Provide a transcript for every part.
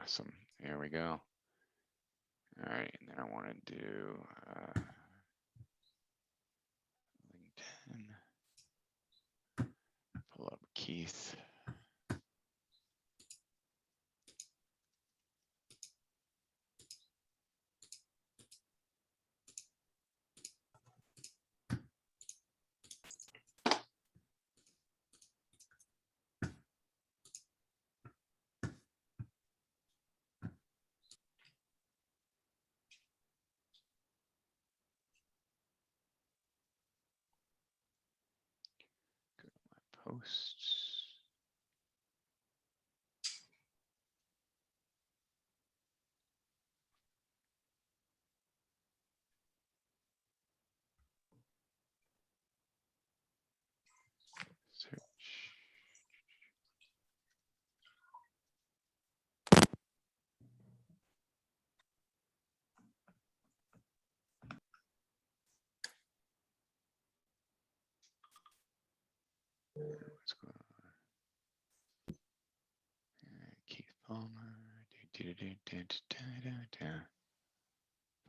Awesome. Here we go. All right, and then I want to do LinkedIn. Pull up Keith. Go to my posts. Search. What's going on? Keith Palmer.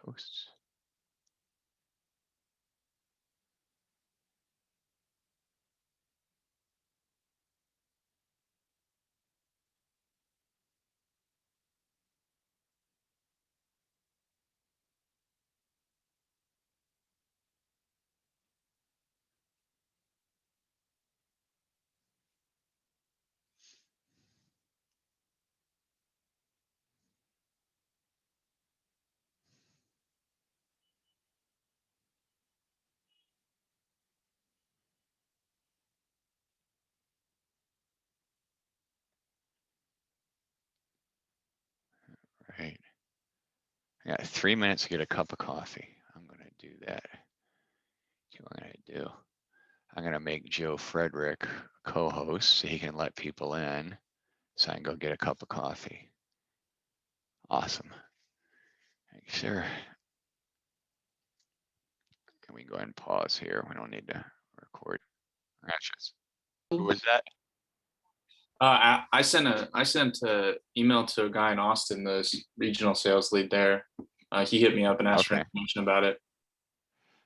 Posts. Right. I got 3 minutes to get a cup of coffee. I'm going to do that. See what I'm going to do. I'm going to make Joe Frederick co-host so he can let people in so I can go get a cup of coffee. Awesome. Sure. Can we go ahead and pause here? We don't need to record. Who was that? I sent a email to a guy in Austin, the regional sales lead there. He hit me up and asked for information about it.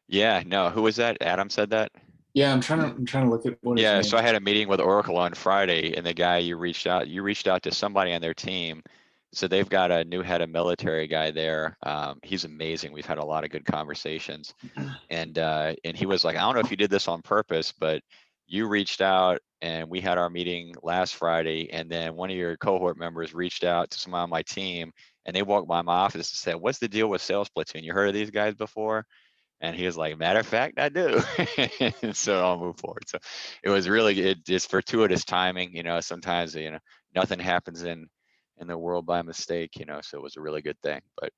Yeah, no, who was that? Adam said that? Yeah, I'm trying to look at what his name. So I had a meeting with Oracle on Friday, and the guy you reached out to somebody on their team. So they've got a new head of military guy there. He's amazing. We've had a lot of good conversations. And he was like, I don't know if you did this on purpose, but you reached out and we had our meeting last Friday. And then one of your cohort members reached out to someone on my team and they walked by my office and said, what's the deal with Sales Platoon? You heard of these guys before? And he was like, matter of fact, I do. So I'll move forward. So it was really, it's fortuitous timing. You know, sometimes, you know, nothing happens in the world by mistake, you know, so it was a really good thing. But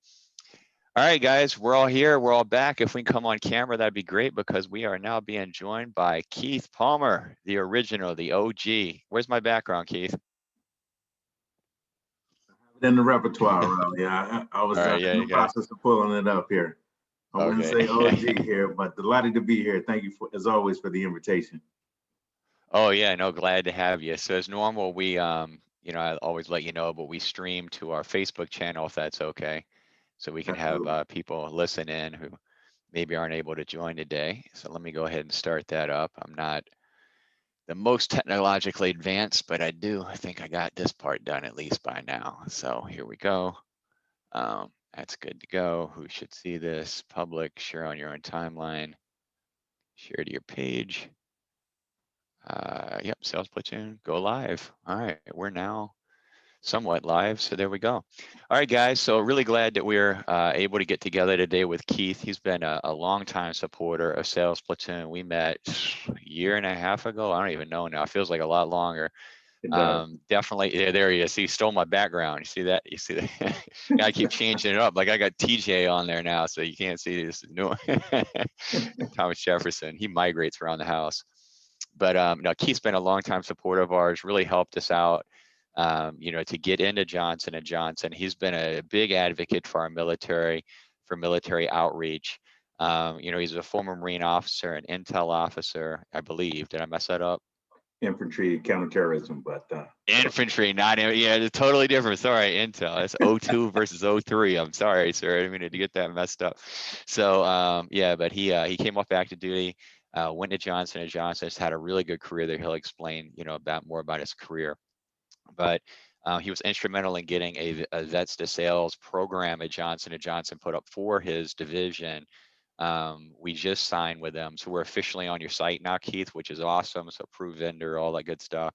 all right, guys, we're all here. We're all back. If we can come on camera, that'd be great because we are now being joined by Keith Palmer, the original, the OG. Where's my background, Keith? In the repertoire, yeah. I was in the process of pulling it up here. I wouldn't say OG here, but delighted to be here. Thank you, as always, for the invitation. Oh, yeah, no, glad to have you. So as normal, we, you know, I always let you know, but we stream to our Facebook channel, if that's okay. So we can have people listen in who maybe aren't able to join today. So let me go ahead and start that up. I'm not the most technologically advanced, but I think I got this part done at least by now. So here we go. That's good to go. Who should see this? Public, share on your own timeline, share to your page. Yep, Sales Platoon, go live. All right, we're now somewhat live, so there we go. All right, guys, so really glad that we're able to get together today with Keith. He's been a longtime supporter of Sales Platoon. We met a year and a half ago. I don't even know now. It feels like a lot longer. Definitely, yeah, there he is. He stole my background. You see that? You see that? I keep changing it up. Like I got TJ on there now, so you can't see this new Thomas Jefferson. He migrates around the house. But no, Keith's been a longtime supporter of ours, really helped us out, you know, to get into Johnson & Johnson. He's been a big advocate for our military, for military outreach. You know, he's a former Marine officer, an intel officer, I believe. Did I mess that up? infantry counterterrorism, but infantry, not it's totally different. Sorry, intel. It's 02 versus 03. I'm sorry, sir. I didn't mean to get that messed up. So yeah, but he came off active duty, went to Johnson & Johnson. Has had a really good career there. He'll explain, more about his career. But he was instrumental in getting a Vets to Sales program at Johnson & Johnson put up for his division. We just signed with them, so we're officially on your site now, Keith, which is awesome. So approved vendor, all that good stuff.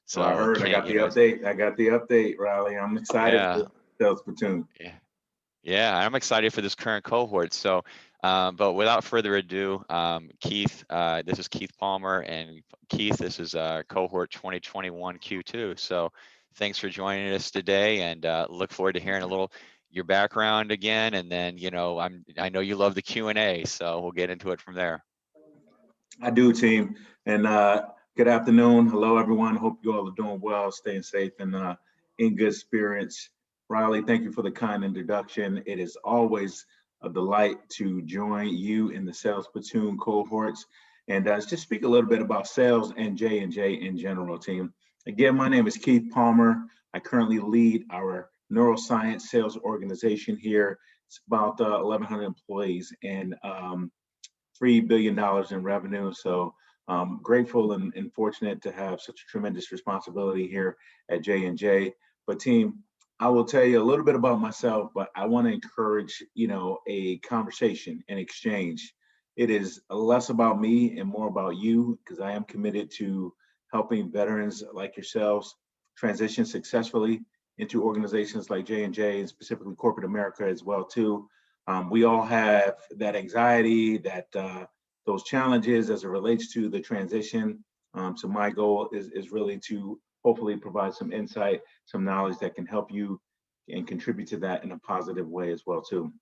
So I heard, I got the update. I got the update, Riley. I'm excited for Sales Platoon. Yeah, I'm excited for this current cohort. So, but without further ado, Keith, this is Keith Palmer, and Keith, this is cohort 2021 Q2. So thanks for joining us today, and look forward to hearing a little your background again. And then, I know you love the Q&A, so we'll get into it from there. I do, team. And good afternoon. Hello, everyone. Hope you all are doing well, staying safe, and in good spirits. Riley, thank you for the kind introduction. It is always a delight to join you in the Sales Platoon cohorts. And just speak a little bit about sales and J&J in general, team. Again, my name is Keith Palmer. I currently lead our neuroscience sales organization here. It's about 1,100 employees and $3 billion in revenue. So grateful and fortunate to have such a tremendous responsibility here at J&J. But team, I will tell you a little bit about myself, but I want to encourage, a conversation and exchange. It is less about me and more about you, because I am committed to helping veterans like yourselves transition successfully into organizations like J&J, and specifically corporate America as well too. We all have that anxiety, those challenges as it relates to the transition. So my goal is really to hopefully provide some insight, some knowledge that can help you and contribute to that in a positive way as well too.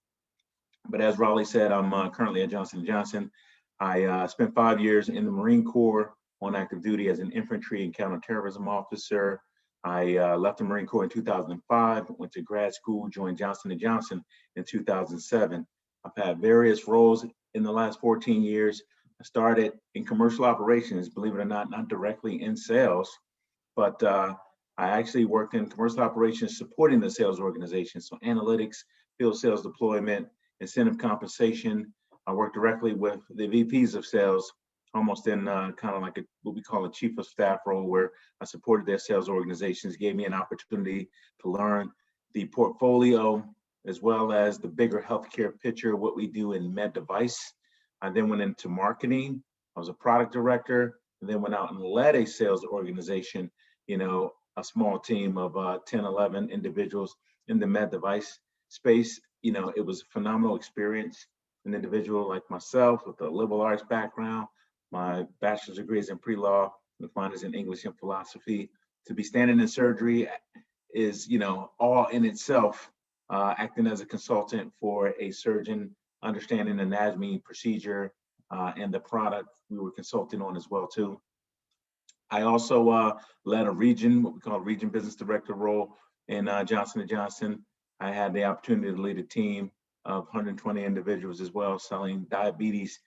But as Raleigh said, I'm currently at Johnson & Johnson. I spent 5 years in the Marine Corps on active duty as an infantry and counterterrorism officer. I left the Marine Corps in 2005, went to grad school, joined Johnson & Johnson in 2007. I've had various roles in the last 14 years. I started in commercial operations, believe it or not directly in sales, but I actually worked in commercial operations supporting the sales organization. So analytics, field sales deployment, incentive compensation. I worked directly with the VPs of sales, almost in kind of like what we call a chief of staff role, where I supported their sales organizations, gave me an opportunity to learn the portfolio as well as the bigger healthcare picture, what we do in med device. I then went into marketing. I was a product director, and then went out and led a sales organization, a small team of 10, 11 individuals in the med device space. It was a phenomenal experience. An individual like myself with a liberal arts background, my bachelor's degree is in pre-law, with minors in English and philosophy. To be standing in surgery is, all in itself, acting as a consultant for a surgeon, understanding anatomy, procedure, and the product we were consulting on as well too. I also led a region, what we call a region business director role in Johnson & Johnson. I had the opportunity to lead a team of 120 individuals as well, selling diabetes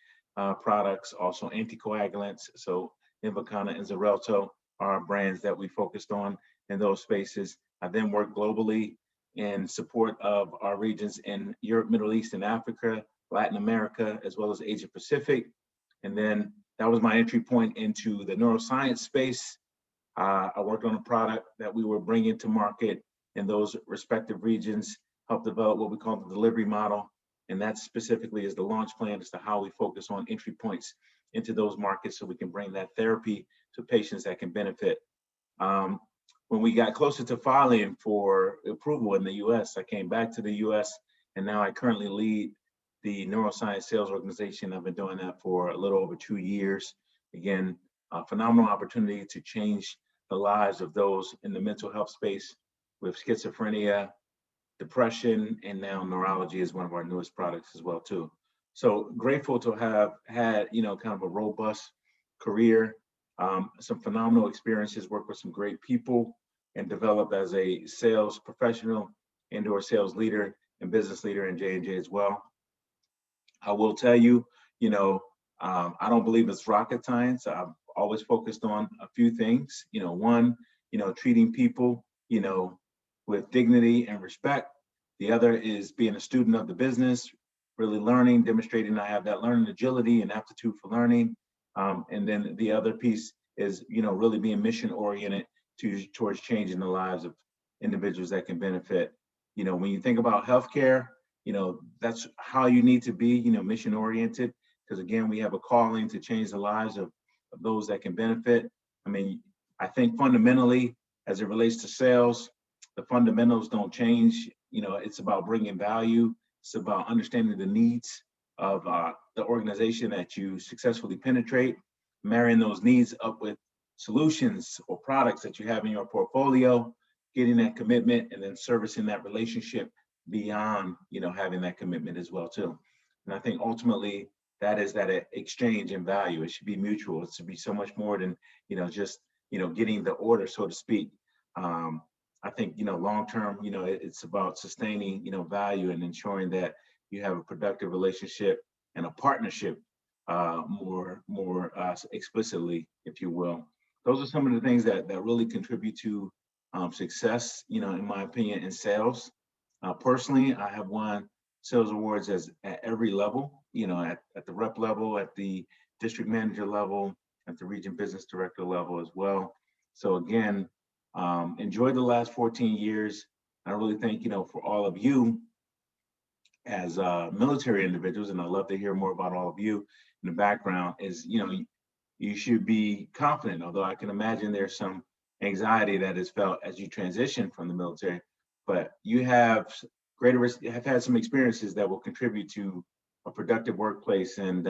products, also anticoagulants. So Invokana and Xarelto are brands that we focused on in those spaces. I then worked globally in support of our regions in Europe, Middle East, and Africa, Latin America, as well as Asia Pacific. And then that was my entry point into the neuroscience space. I worked on a product that we were bringing to market in those respective regions, helped develop what we call the delivery model. And that specifically is the launch plan as to how we focus on entry points into those markets so we can bring that therapy to patients that can benefit. When we got closer to filing for approval in the US, I came back to the US, and now I currently lead the neuroscience sales organization. I've been doing that for a little over 2 years. Again, a phenomenal opportunity to change the lives of those in the mental health space with schizophrenia, depression, and now neurology is one of our newest products as well too. So grateful to have had, kind of a robust career, some phenomenal experiences, worked with some great people, and developed as a sales professional and/or sales leader and business leader in J&J as well. I will tell you, I don't believe it's rocket science. I've always focused on a few things. One, treating people, with dignity and respect. The other is being a student of the business, really learning, demonstrating I have that learning agility and aptitude for learning. And then the other piece is, really being mission oriented towards changing the lives of individuals that can benefit. When you think about healthcare, that's how you need to be, mission oriented, because again, we have a calling to change the lives of those that can benefit. I mean, I think fundamentally, as it relates to sales, the fundamentals don't change. It's about bringing value. It's about understanding the needs of the organization that you successfully penetrate, marrying those needs up with solutions or products that you have in your portfolio, getting that commitment, and then servicing that relationship beyond, having that commitment as well too. And I think ultimately that is that exchange in value. It should be mutual. It should be so much more than, just, getting the order, so to speak. I think, long term, it's about sustaining, value and ensuring that you have a productive relationship and a partnership more explicitly, if you will. Those are some of the things that really contribute to success, in my opinion, in sales. Personally, I have won sales awards at every level, at the rep level, at the district manager level, at the region business director level as well. So again, enjoyed the last 14 years. I really think, for all of you as military individuals, and I'd love to hear more about all of you in the background, is, you should be confident, although I can imagine there's some anxiety that is felt as you transition from the military, but you have had some experiences that will contribute to a productive workplace and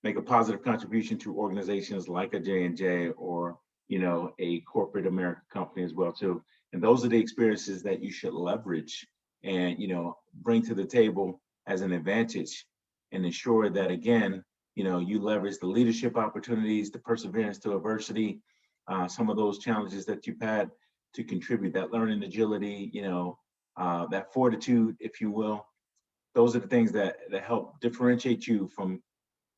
make a positive contribution to organizations like a J&J or, a corporate American company as well too. And those are the experiences that you should leverage and, bring to the table as an advantage and ensure that, again, you leverage the leadership opportunities, the perseverance to adversity, some of those challenges that you've had to contribute, that learning agility, that fortitude, if you will. Those are the things that help differentiate you from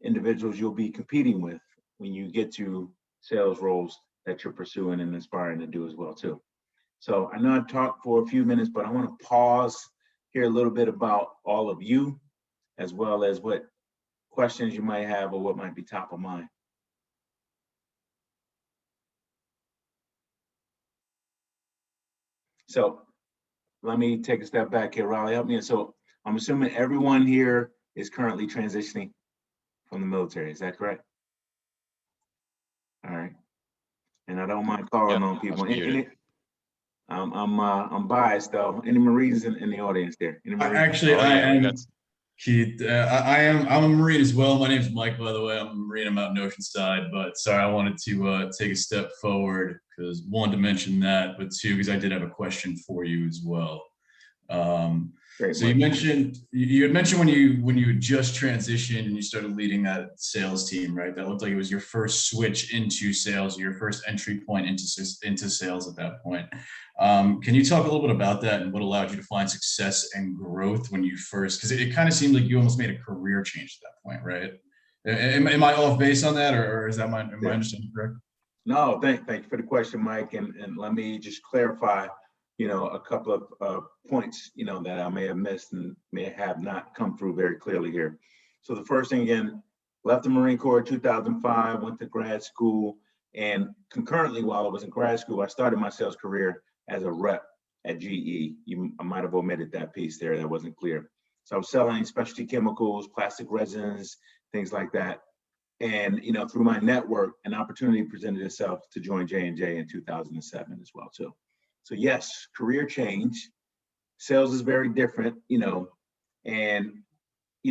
individuals you'll be competing with when you get to sales roles that you're pursuing and aspiring to do as well too. So I know I've talked for a few minutes, but I want to pause, hear a little bit about all of you, as well as what questions you might have or what might be top of mind. So let me take a step back here. Riley, help me. So I'm assuming everyone here is currently transitioning from the military. Is that correct? All right. And I don't mind calling on people. I'm biased though. Any Marines in the audience there? Actually, I am. Keith, I'm a Marine as well. My name's Mike, by the way. I'm a Marine. I'm out in Oceanside, but sorry, I wanted to take a step forward because one, to mention that, but two, because I did have a question for you as well. So you had mentioned when you had just transitioned and you started leading that sales team, right? That looked like it was your first switch into sales, your first entry point into sales at that point. Can you talk a little bit about that and what allowed you to find success and growth when you first? Because it kind of seemed like you almost made a career change at that point, right? Am I off base on that, or is that my understanding correct? No, thank you for the question, Mike. And let me just clarify, a couple of points, that I may have missed and may have not come through very clearly here. So the first thing, again, left the Marine Corps in 2005, went to grad school, and concurrently while I was in grad school, I started my sales career as a rep at GE. I might have omitted that piece there, that wasn't clear. So I was selling specialty chemicals, plastic resins, things like that. And, through my network, an opportunity presented itself to join J&J in 2007 as well too. So yes, career change. Sales is very different, and,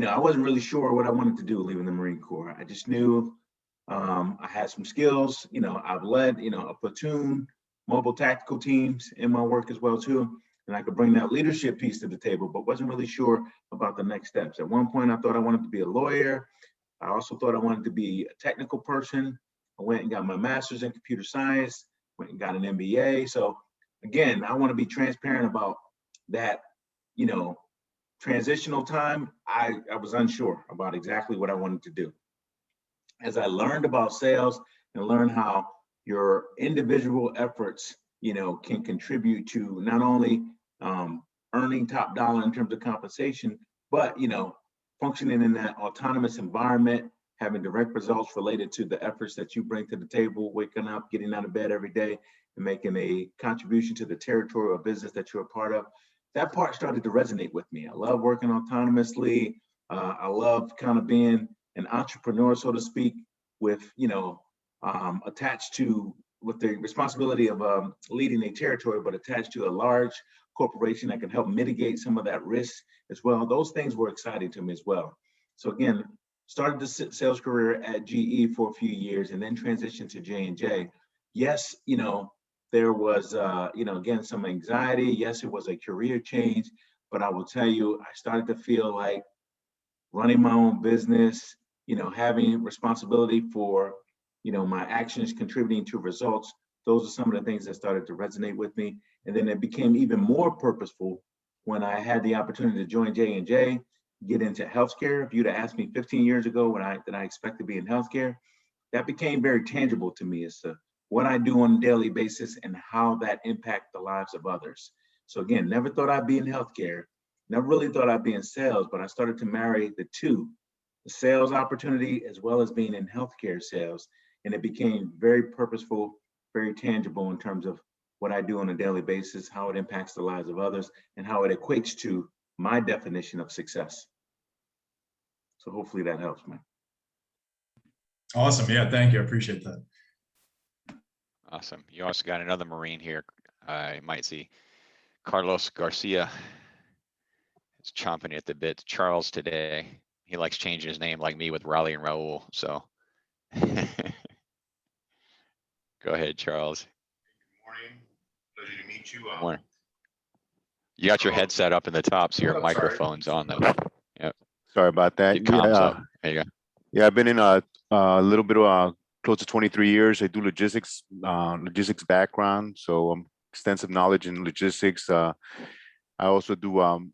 I wasn't really sure what I wanted to do leaving the Marine Corps. I just knew I had some skills, I've led, a platoon, mobile tactical teams in my work as well too. And I could bring that leadership piece to the table, but wasn't really sure about the next steps. At one point, I thought I wanted to be a lawyer. I also thought I wanted to be a technical person. I went and got my master's in computer science, went and got an MBA. So again, I want to be transparent about that, transitional time. I was unsure about exactly what I wanted to do. As I learned about sales, and learn how your individual efforts, can contribute to not only earning top dollar in terms of compensation, but functioning in that autonomous environment, having direct results related to the efforts that you bring to the table, waking up, getting out of bed every day, and making a contribution to the territory or business that you're a part of. That part started to resonate with me. I love working autonomously. I love kind of being an entrepreneur, so to speak, with, attached to with the responsibility of leading a territory, but attached to a large corporation that can help mitigate some of that risk as well. Those things were exciting to me as well. So again, started the sales career at GE for a few years and then transitioned to J&J. Yes, there was, again, some anxiety. Yes, it was a career change, but I will tell you, I started to feel like running my own business, having responsibility for, my actions contributing to results. Those are some of the things that started to resonate with me. And then it became even more purposeful when I had the opportunity to join J&J, get into healthcare. If you'd have asked me 15 years ago did I expect to be in healthcare, that became very tangible to me as to what I do on a daily basis and how that impacts the lives of others. So again, never thought I'd be in healthcare, never really thought I'd be in sales, but I started to marry the two, the sales opportunity as well as being in healthcare sales. And it became very purposeful, very tangible in terms of what I do on a daily basis, how it impacts the lives of others, and how it equates to my definition of success. So hopefully that helps, man. Awesome. Yeah, thank you. I appreciate that. Awesome. You also got another Marine here. You might see Carlos Garcia is chomping at the bit. Charles today. He likes changing his name like me with Raleigh and Raul. So go ahead, Charles. Good morning. Pleasure to meet you. Morning. You got your headset up in the top, so your microphone's on though. Yep. Sorry about that. Your comms up. There you go. Yeah, I've been in a little bit of close to 23 years. I do logistics background, so extensive knowledge in logistics. I also do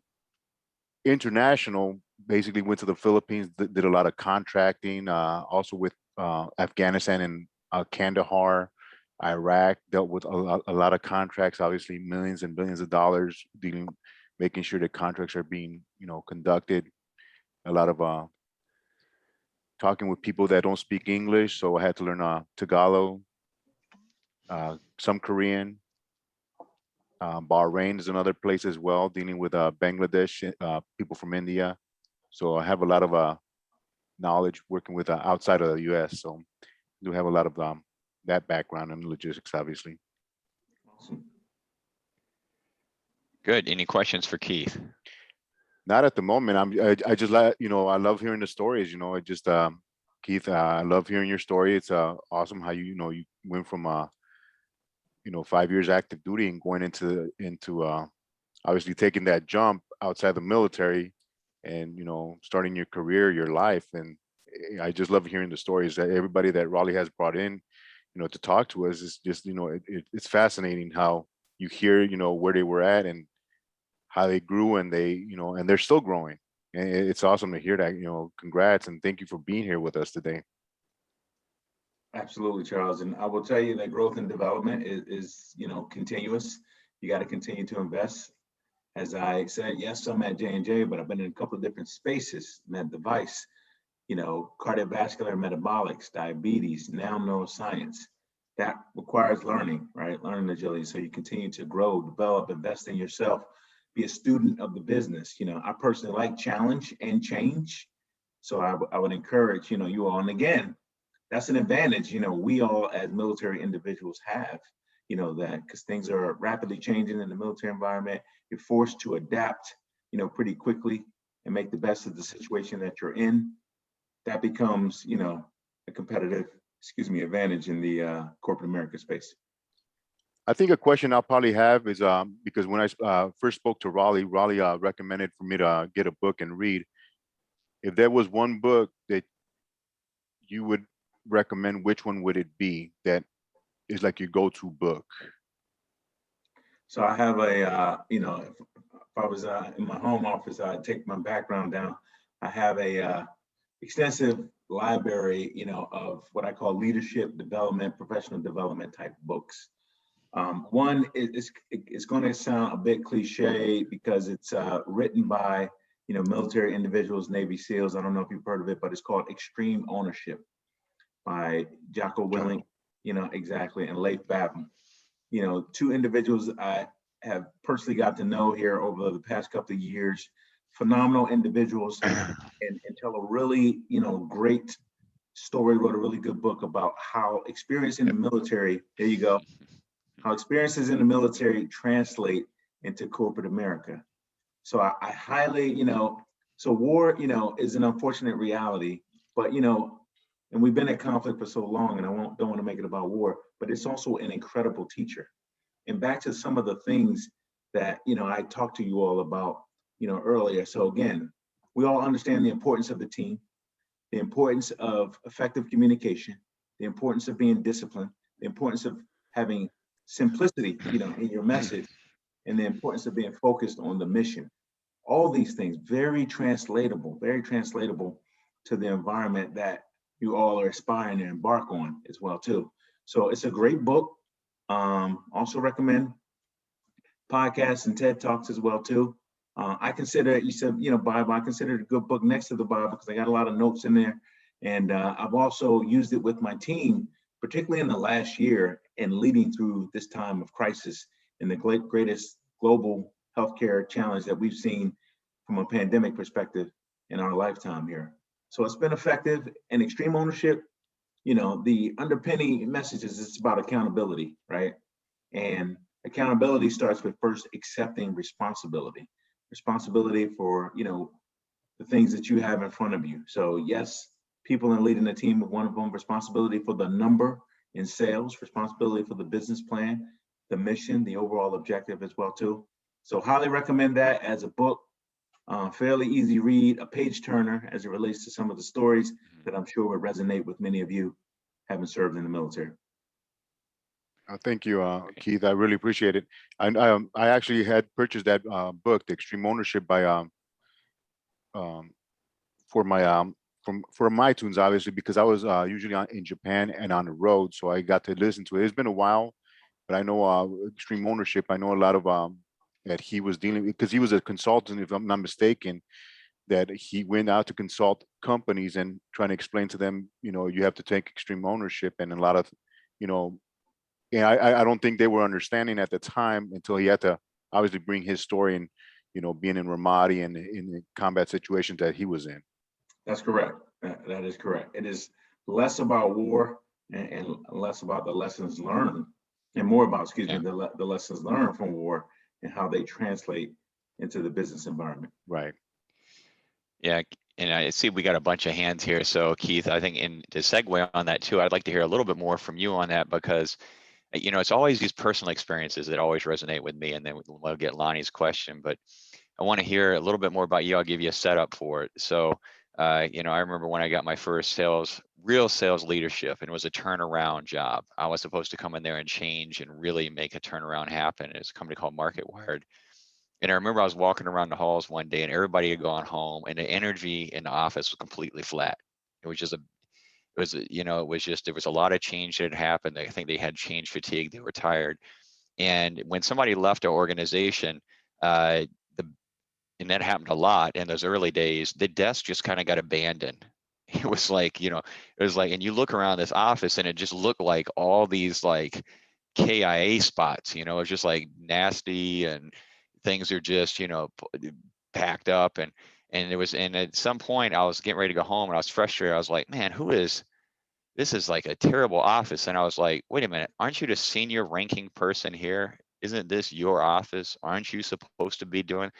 international. Basically, went to the Philippines, did a lot of contracting. Also with Afghanistan and Kandahar, Iraq, dealt with a lot of contracts. Obviously, millions and billions of dollars, making sure the contracts are being conducted. A lot of talking with people that don't speak English, so I had to learn Tagalog, some Korean. Bahrain is another place as well, dealing with Bangladesh, people from India. So I have a lot of knowledge working with outside of the U.S. So I do have a lot of that background in logistics, obviously. Awesome. Good. Any questions for Keith? Not at the moment. I just like, I love hearing the stories. I just Keith, I love hearing your story. It's awesome how you went from 5 years active duty and going into obviously taking that jump outside the military and starting your career, your life. And I just love hearing the stories that everybody that Raleigh has brought in to talk to us. Is just it's fascinating how you hear where they were at and how they grew, and they and they're still growing. And it's awesome to hear that. Congrats and thank you for being here with us today. Absolutely, Charles. And I will tell you that growth and development is continuous. You got to continue to invest. As I said, yes, I'm at J&J, but I've been in a couple of different spaces, med device, cardiovascular, metabolics, diabetes, now neuroscience. That requires learning, right? Learning agility. So you continue to grow, develop, invest in yourself, be a student of the business. I personally like challenge and change. So I would encourage, you all, and again, that's an advantage, we all as military individuals have, that because things are rapidly changing in the military environment, you're forced to adapt, pretty quickly and make the best of the situation that you're in. That becomes, a competitive, advantage in the corporate America space. I think a question I'll probably have is because when I first spoke to Raleigh recommended for me to get a book and read. If there was one book that you would recommend, which one would it be that is like your go-to book? So I have a, if I was in my home office, I'd take my background down. I have a extensive library, of what I call leadership development, professional development type books. One is it's going to sound a bit cliche because it's written by military individuals, Navy SEALs. I don't know if you've heard of it, but it's called Extreme Ownership by Jocko Willink, exactly, and Leif Babin. Two individuals I have personally got to know here over the past couple of years, phenomenal individuals, and tell a really, great story, wrote a really good book about how experience in the military, there you go, how experiences in the military translate into corporate America. So I highly, so war, is an unfortunate reality, but, and we've been in conflict for so long, and don't want to make it about war, but it's also an incredible teacher. And back to some of the things that, I talked to you all about, earlier. So again, we all understand the importance of the team, the importance of effective communication, the importance of being disciplined, the importance of having simplicity, in your message, and the importance of being focused on the mission. All these things very translatable to the environment that you all are aspiring to embark on as well too. So it's a great book. Also recommend podcasts and TED Talks as well too. I consider, you said, Bible, I consider it a good book next to the Bible because I got a lot of notes in there. And I've also used it with my team, particularly in the last year and leading through this time of crisis and the greatest global healthcare challenge that we've seen from a pandemic perspective in our lifetime here. So it's been effective. And Extreme Ownership, the underpinning message is it's about accountability, right? And accountability starts with first accepting responsibility for, the things that you have in front of you. So yes, people in leading a team of one of them, responsibility for the number in sales, responsibility for the business plan, the mission, the overall objective as well too. So highly recommend that as a book. Fairly easy read, a page turner as it relates to some of the stories that I'm sure would resonate with many of you having served in the military. Thank you, Keith. I really appreciate it. And I actually had purchased that book, The Extreme Ownership, by for my for my tunes, obviously, because I was usually in Japan and on the road, so I got to listen to it. It's been a while, but I know Extreme Ownership. I know a lot of that he was dealing with because he was a consultant, if I'm not mistaken. That he went out to consult companies and trying to explain to them, you have to take extreme ownership, and a lot of, yeah, I don't think they were understanding at the time until he had to obviously bring his story and, being in Ramadi and in the combat situations that he was in. That's correct. That is correct. It is less about war and less about the lessons learned, and more about, the lessons learned from war and how they translate into the business environment. Right. Yeah, and I see we got a bunch of hands here. So Keith, I think to segue on that too, I'd like to hear a little bit more from you on that because, it's always these personal experiences that always resonate with me. And then we'll get Lonnie's question, but I want to hear a little bit more about you. I'll give you a setup for it. So, I remember when I got my first real sales leadership, and it was a turnaround job. I was supposed to come in there and change and really make a turnaround happen. It's a company called MarketWired. And I remember I was walking around the halls one day and everybody had gone home and the energy in the office was completely flat. It was just there was a lot of change that had happened. I think they had change fatigue. They were tired. And when somebody left our organization, and that happened a lot in those early days, the desk just kind of got abandoned. It was like, and you look around this office and it just looked like all these like KIA spots, it was just like nasty and things are just, packed up. And at some point I was getting ready to go home and I was frustrated. I was like, man, this is like a terrible office. And I was like, wait a minute, aren't you the senior ranking person here? Isn't this your office? Aren't you supposed to be doing?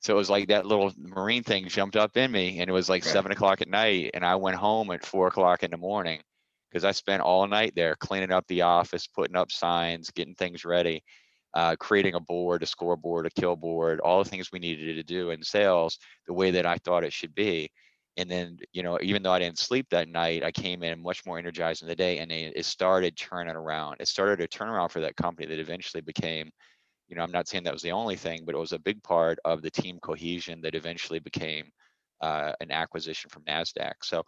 So it was like that little Marine thing jumped up in me, and it was like 7 o'clock at night. And I went home at 4 o'clock in the morning because I spent all night there cleaning up the office, putting up signs, getting things ready, creating a board, a scoreboard, a kill board, all the things we needed to do in sales the way that I thought it should be. And then, even though I didn't sleep that night, I came in much more energized in the day, and it started turning around. It started a turnaround for that company that eventually became, I'm not saying that was the only thing, but it was a big part of the team cohesion that eventually became an acquisition from NASDAQ. So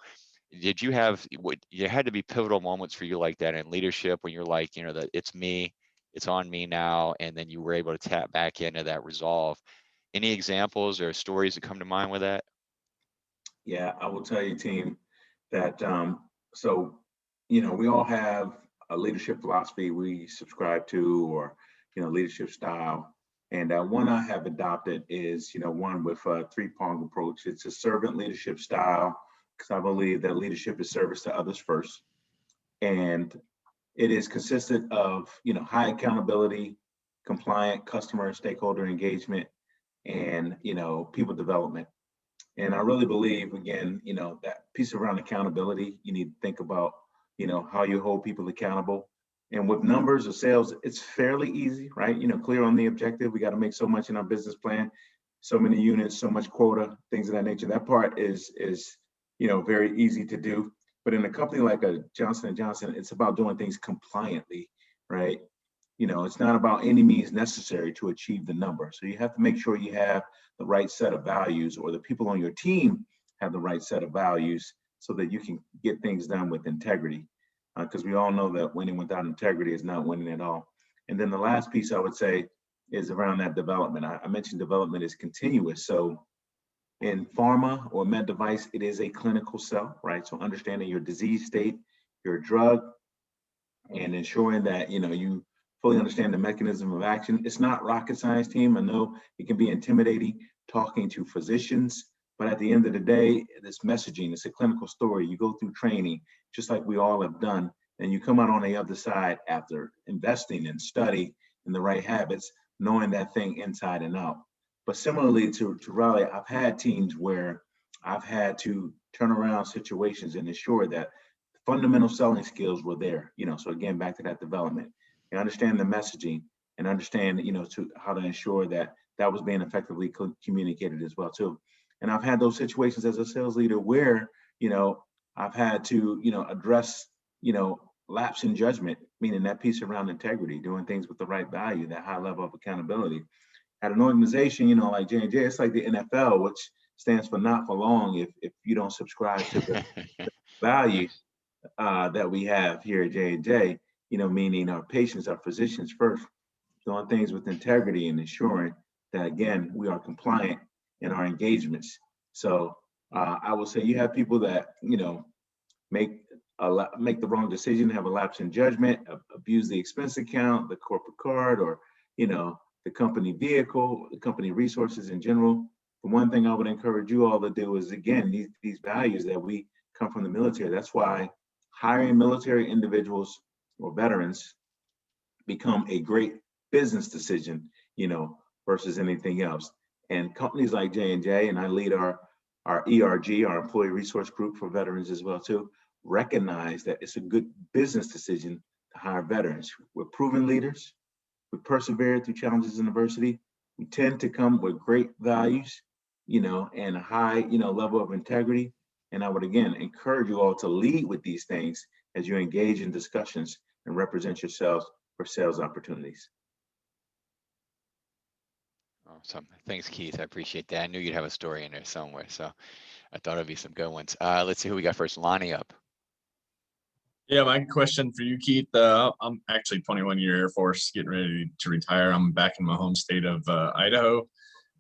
did you have what you had to be pivotal moments for you like that in leadership when you're like, that it's me, it's on me now, and then you were able to tap back into that resolve? Any examples or stories that come to mind with that? Yeah, I will tell you, team, that so we all have a leadership philosophy we subscribe to, or leadership style. And one I have adopted is one with a three-pronged approach. It's a servant leadership style, because I believe that leadership is service to others first, and it is consistent of high accountability, compliant customer and stakeholder engagement, and people development. And I really believe, again, that piece around accountability, you need to think about, how you hold people accountable. And with numbers of sales, it's fairly easy, right? Clear on the objective. We got to make so much in our business plan, so many units, so much quota, things of that nature. That part is very easy to do. But in a company like a Johnson & Johnson, it's about doing things compliantly, right? It's not about any means necessary to achieve the number. So you have to make sure you have the right set of values, or the people on your team have the right set of values, so that you can get things done with integrity. Because we all know that winning without integrity is not winning at all. And then the last piece I would say is around that development. I mentioned development is continuous. So in pharma or med device, it is a clinical sell, right? So understanding your disease state, your drug, and ensuring that you fully understand the mechanism of action. It's not rocket science, team. I know it can be intimidating talking to physicians, but at the end of the day, this messaging, it's a clinical story. You go through training, just like we all have done, and you come out on the other side after investing and study in the right habits, knowing that thing inside and out. But similarly to Raleigh, I've had teams where I've had to turn around situations and ensure that fundamental selling skills were there. So again, back to that development, and understand the messaging, and understand to how to ensure that that was being effectively communicated as well too. And I've had those situations as a sales leader where I've had to address lapse in judgment, meaning that piece around integrity, doing things with the right value, that high level of accountability. At an organization like J&J, it's like the NFL, which stands for not for long. If you don't subscribe to the value that we have here at J&J, meaning our patients, our physicians first, doing things with integrity and ensuring that, again, we are compliant in our engagements. So I will say you have people that, make the wrong decision, have a lapse in judgment, abuse the expense account, the corporate card, or, the company vehicle, the company resources in general. The one thing I would encourage you all to do is, again, these values that we come from the military. That's why hiring military individuals or veterans become a great business decision, versus anything else. And companies like J&J, and I lead our ERG, our employee resource group for veterans as well too, recognize that it's a good business decision to hire veterans. We're proven leaders. We persevere through challenges and adversity. We tend to come with great values, and a high, level of integrity. And I would, again, encourage you all to lead with these things as you engage in discussions and represent yourselves for sales opportunities. Awesome. Thanks, Keith. I appreciate that. I knew you'd have a story in there somewhere, so I thought it'd be some good ones. Let's see who we got first. Lonnie up. Yeah, my question for you, Keith. I'm actually 21-year Air Force, getting ready to retire. I'm back in my home state of Idaho.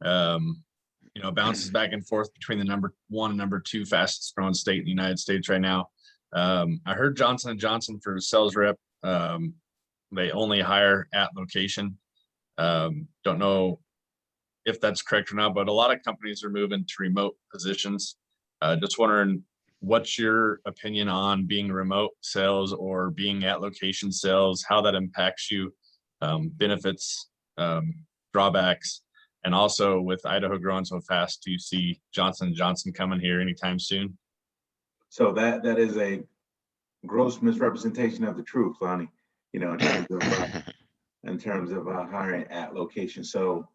Bounces back and forth between the number 1 and number 2 fastest growing state in the United States right now. I heard Johnson & Johnson for sales rep. They only hire at location. Don't know if that's correct or not, but a lot of companies are moving to remote positions. Just wondering, what's your opinion on being remote sales or being at location sales, how that impacts you, benefits, drawbacks, and also with Idaho growing so fast, do you see Johnson & Johnson coming here anytime soon? So that is a gross misrepresentation of the truth, Lonnie, in terms of hiring at location. So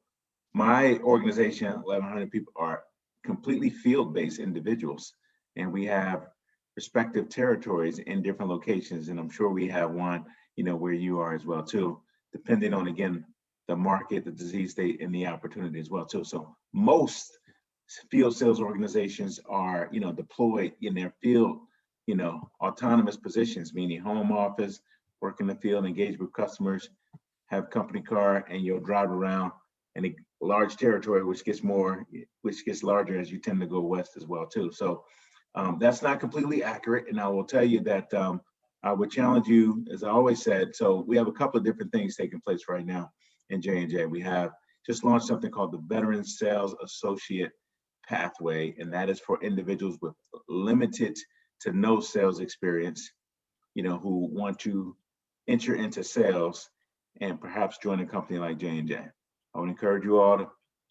my organization, 1,100 people, are completely field-based individuals, and we have respective territories in different locations. And I'm sure we have one, where you are as well too, depending on, again, the market, the disease state, and the opportunity as well too. So most field sales organizations are, deployed in their field autonomous positions, meaning home office, work in the field, engage with customers, have company car, and you'll drive around in a large territory, which gets larger as you tend to go west as well too. So that's not completely accurate. And I will tell you that I would challenge you, as I always said. So we have a couple of different things taking place right now in J&J. We have just launched something called the Veteran Sales Associate Pathway, and that is for individuals with limited to no sales experience, who want to enter into sales and perhaps join a company like J&J. I would encourage you all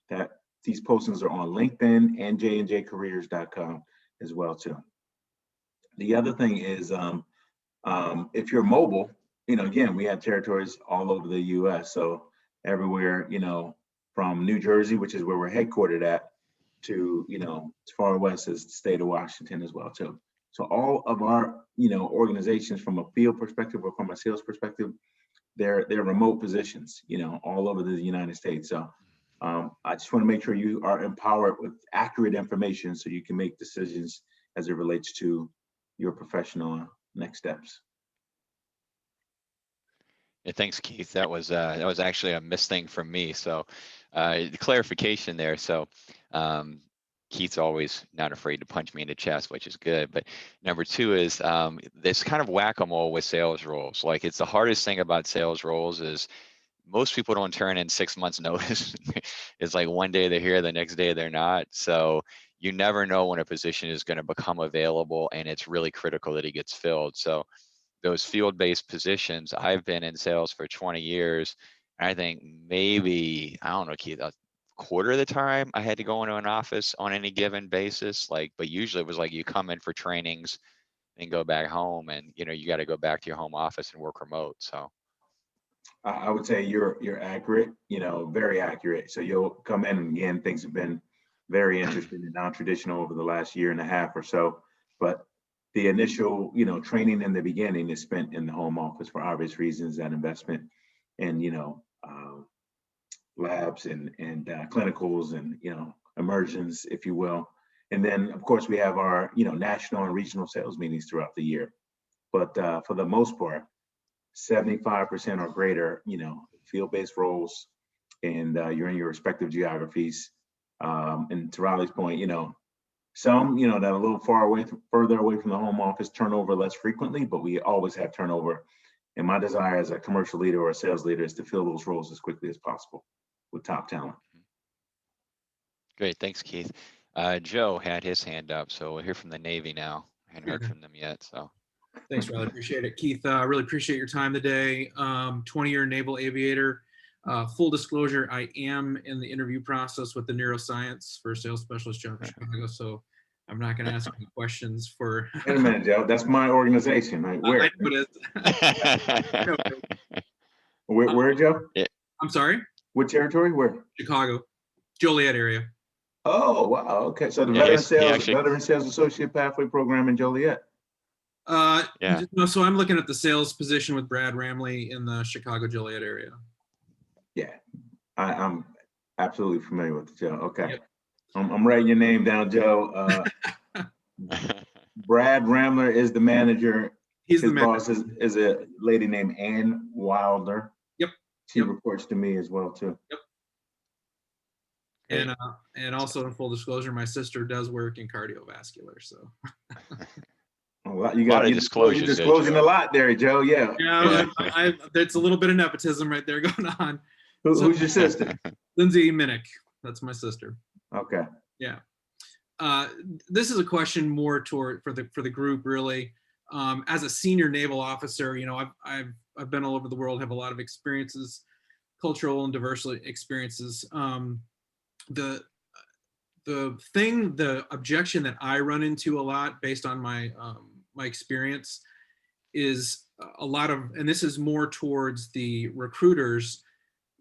that these postings are on LinkedIn and jnjcareers.com as well too. The other thing is, if you're mobile, again, we have territories all over the U.S. So everywhere, from New Jersey, which is where we're headquartered at, to, as far west as the state of Washington as well too. So all of our, organizations from a field perspective or from a sales perspective, they're remote positions, all over the United States. So I just want to make sure you are empowered with accurate information so you can make decisions as it relates to your professional next steps. Yeah, thanks, Keith. That was actually a missed thing from me. So clarification there. So Keith's always not afraid to punch me in the chest, which is good. But number two is this kind of whack-a-mole with sales roles. Like, it's the hardest thing about sales roles is most people don't turn in 6 months notice. It's like one day they're here, the next day they're not. So you never know when a position is going to become available, and it's really critical that it gets filled. So those field-based positions, I've been in sales for 20 years. I think maybe, I don't know, Keith, a quarter of the time I had to go into an office on any given basis. But usually it was like you come in for trainings and go back home, and you got to go back to your home office and work remote. So I would say you're accurate, very accurate. So you'll come in, and again, things have been very interesting and non-traditional over the last year and a half or so. But the initial, training in the beginning is spent in the home office for obvious reasons, that investment in, labs and clinicals and, immersions, if you will. And then, of course, we have our, national and regional sales meetings throughout the year. But for the most part, 75% or greater, field-based roles, and you're in your respective geographies. And to Riley's point, some, that are a little further away from the home office turnover less frequently, but we always have turnover. And my desire as a commercial leader or a sales leader is to fill those roles as quickly as possible with top talent. Great, thanks, Keith. Joe had his hand up, so we'll hear from the Navy now. I hadn't heard from them yet, so. Thanks, Riley. Appreciate it. Keith, I really appreciate your time today. 20-year naval aviator. Full disclosure, I am in the interview process with the neuroscience for sales specialist job in Chicago, so I'm not going to ask any questions for. Wait a minute, Joe. That's my organization, right? Where? I know it is. Where, Joe? Yeah. I'm sorry? What territory? Where? Chicago, Joliet area. Oh, wow. Okay. So the Veteran Sales Associate Pathway Program in Joliet. Yeah. No, so I'm looking at the sales position with Brad Ramley in the Chicago Joliet area. Yeah, I'm absolutely familiar with Joe. Okay. Yep. I'm writing your name down, Joe. Brad Ramler is the manager. He's His the boss manager. is a lady named Ann Wilder. Yep. She reports to me as well too. Yep. And also, in full disclosure, my sister does work in cardiovascular, so. Well, you're disclosing a lot there, Joe. Yeah. Yeah, that's a little bit of nepotism right there going on. Who's your sister? Lindsay Minnick. That's my sister. Okay. Yeah. This is a question more for the group, really. As a senior naval officer, I've been all over the world, have a lot of experiences, cultural and diverse experiences. The objection that I run into a lot based on my experience is a lot of, and this is more towards the recruiters,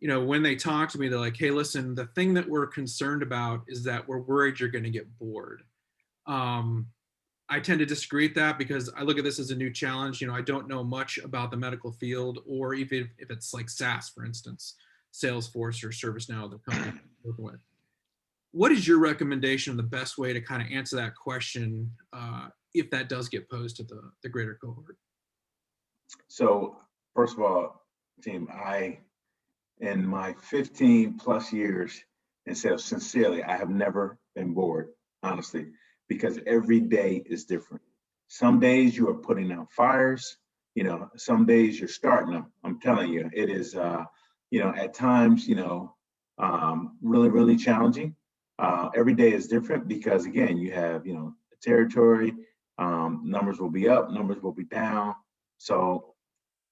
when they talk to me, they're like, hey, listen, the thing that we're concerned about is that we're worried you're going to get bored. I tend to disagree with that because I look at this as a new challenge. I don't know much about the medical field, or even if it's like SaaS, for instance, Salesforce or ServiceNow, the company I'm working with. What is your recommendation, the best way to kind of answer that question if that does get posed to the greater cohort? So first of all, team, in my 15 plus years in sales, sincerely, I have never been bored, honestly, because every day is different. Some days you are putting out fires, some days you're starting them. I'm telling you, it is, at times, really, really challenging. Every day is different because again, you have, the territory, numbers will be up, numbers will be down. So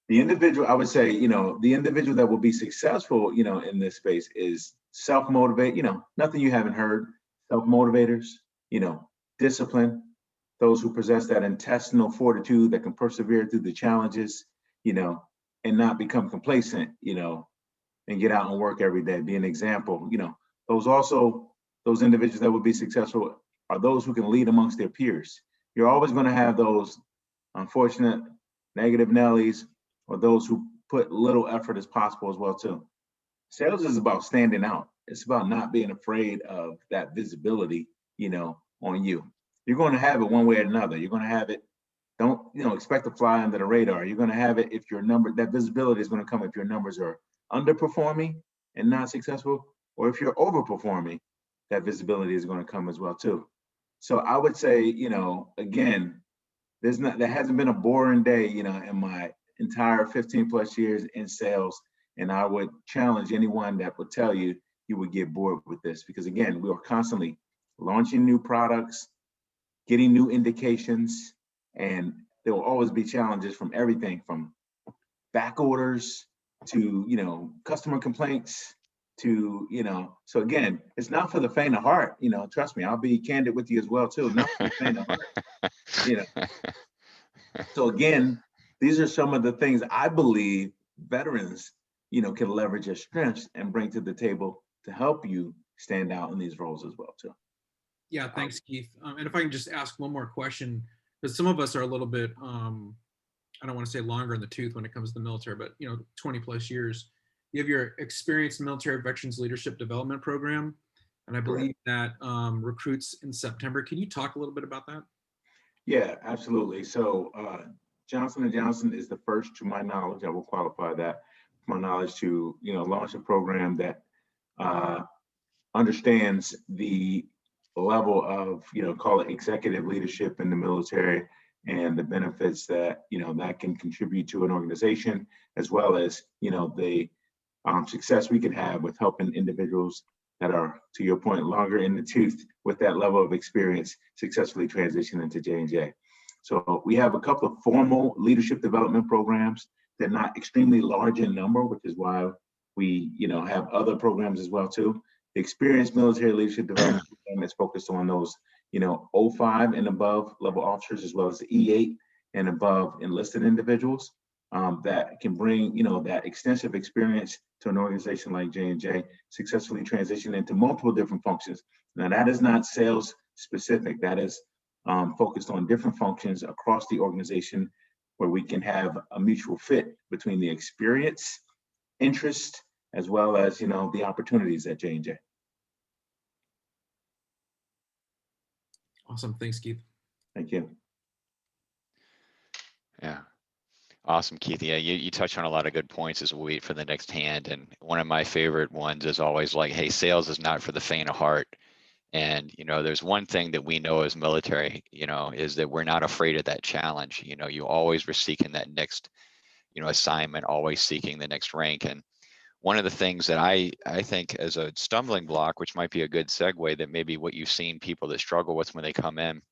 the individual, I would say, the individual that will be successful, in this space is self-motivate, nothing you haven't heard, self-motivators, discipline, those who possess that intestinal fortitude that can persevere through the challenges, and not become complacent, and get out and work every day, be an example, those individuals that will be successful are those who can lead amongst their peers. You're always going to have those unfortunate negative Nellies, or those who put little effort as possible as well too. Sales is about standing out. It's about not being afraid of that visibility, on you. You're going to have it one way or another. You're going to have it. Don't, expect to fly under the radar. You're going to have it if your number, that visibility is going to come if your numbers are underperforming and not successful, or if you're overperforming, that visibility is going to come as well too. So I would say, again, there hasn't been a boring day, in my entire 15 plus years in sales. And I would challenge anyone that would tell you would get bored with this, because again, we are constantly launching new products, getting new indications, and there will always be challenges from everything from back orders to, customer complaints to, so again, it's not for the faint of heart, trust me, I'll be candid with you as well too, not for the faint of heart, So again, these are some of the things I believe veterans, can leverage their strengths and bring to the table to help you stand out in these roles as well too. Yeah, thanks, Keith. And if I can just ask one more question, because some of us are a little bit, I don't want to say longer in the tooth when it comes to the military, but 20 plus years. You have your Experienced Military Veterans Leadership Development Program, and I believe that recruits in September. Can you talk a little bit about that? Yeah, absolutely. So Johnson & Johnson is the first, to my knowledge, I will qualify that, to my knowledge, to launch a program that understands the level of, call it executive leadership in the military, and the benefits that, that can contribute to an organization, as well as, the success we can have with helping individuals that are, to your point, longer in the tooth with that level of experience successfully transition into J&J. So we have a couple of formal leadership development programs. They're not extremely large in number, which is why we, have other programs as well too. The Experienced Military Leadership Development Program is focused on those, 05 and above level officers, as well as the E8 and above enlisted individuals that can bring, that extensive experience to an organization like J&J, successfully transition into multiple different functions. Now that is not sales specific. That is focused on different functions across the organization, where we can have a mutual fit between the experience, interest, as well as, the opportunities at J&J. Awesome. Thanks, Keith. Thank you. Yeah. Awesome, Keith. Yeah, you touch on a lot of good points as we wait for the next hand. And one of my favorite ones is always like, hey, sales is not for the faint of heart. And, there's one thing that we know as military, is that we're not afraid of that challenge. You always were seeking that next, assignment, always seeking the next rank. And one of the things that I think as a stumbling block, which might be a good segue, that maybe what you've seen people that struggle with when they come in